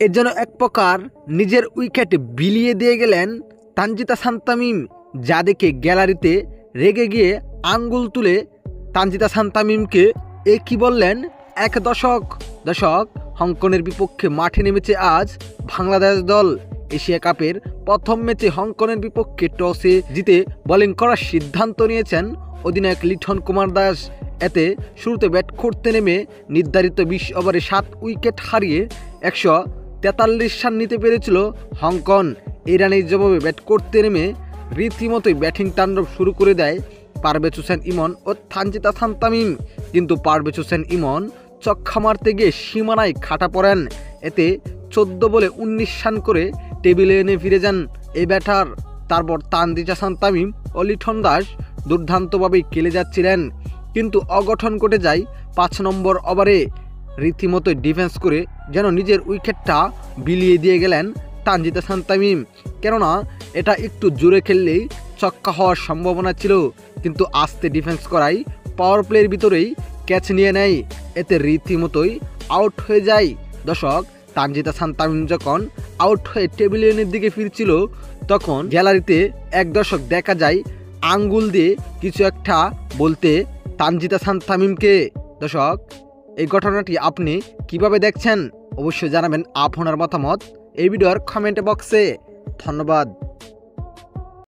এর জন্য এক প্রকার নিজের উইকেট বিলিয়ে দিয়ে গেলেন তানজিদ হাসান তামিম, যা দেখে গ্যালারিতে রেগে গিয়ে আঙ্গুল তুলে তানজিদ হাসান তামিমকে কি বললেন এক দশক। হংকংয়ের বিপক্ষে মাঠে নেমেছে আজ বাংলাদেশ দল। এশিয়া কাপের প্রথম ম্যাচে হংকংয়ের বিপক্ষে টসে জিতে বোলিং করার সিদ্ধান্ত নিয়েছেন অধিনায়ক লিটন কুমার দাস। এতে শুরুতে ব্যাট করতে নেমে নির্ধারিত 20 ওভারে 7 উইকেট হারিয়ে 143 রান নিতে পেরেছিল হংকং। এই রানের জবাবে ব্যাট করতে নেমে রীতিমতোই ব্যাটিং তাণ্ডব শুরু করে দেয় পারভেজ হোসেন ইমন ও তানজিদ হাসান তামিম। কিন্তু পারভেজ হোসেন ইমন ছক্কা মারতে গিয়ে সীমানায় খাটা পড়েন। এতে 14 বলে 19 রান করে টেবিলে এনে ফিরে যান এই ব্যাটার। তারপর তানজিদ হাসান তামিম ও লিটন দাস দুর্দান্তভাবেই খেলে যাচ্ছিলেন, কিন্তু অঘটন ঘটে যায় 5 নম্বর ওভারে। রীতিমতোই ডিফেন্স করে যেন নিজের উইকেটটা বিলিয়ে দিয়ে গেলেন তানজিদ হাসান তামিম। কেননা এটা একটু জোরে খেললেই ছক্কা হওয়ার সম্ভাবনা ছিল, কিন্তু আস্তে ডিফেন্স করাই পাওয়ার প্লের ভিতরেই ক্যাচ নিয়ে নেয়। এতে রীতিমতোই আউট হয়ে যায়। তানজিদ হাসান তামিম যখন আউট হয়ে টেবিলের দিকে ফিরছিল, তখন গ্যালারিতে এক দর্শক দেখা যায় আঙ্গুল দিয়ে কিছু একটা বলতে তানজিদ হাসান তামিমকে। এই ঘটনাটি আপনি কিভাবে দেখছেন অবশ্যই জানাবেন আপনার মতামত এই ভিডিওর কমেন্ট বক্সে। ধন্যবাদ।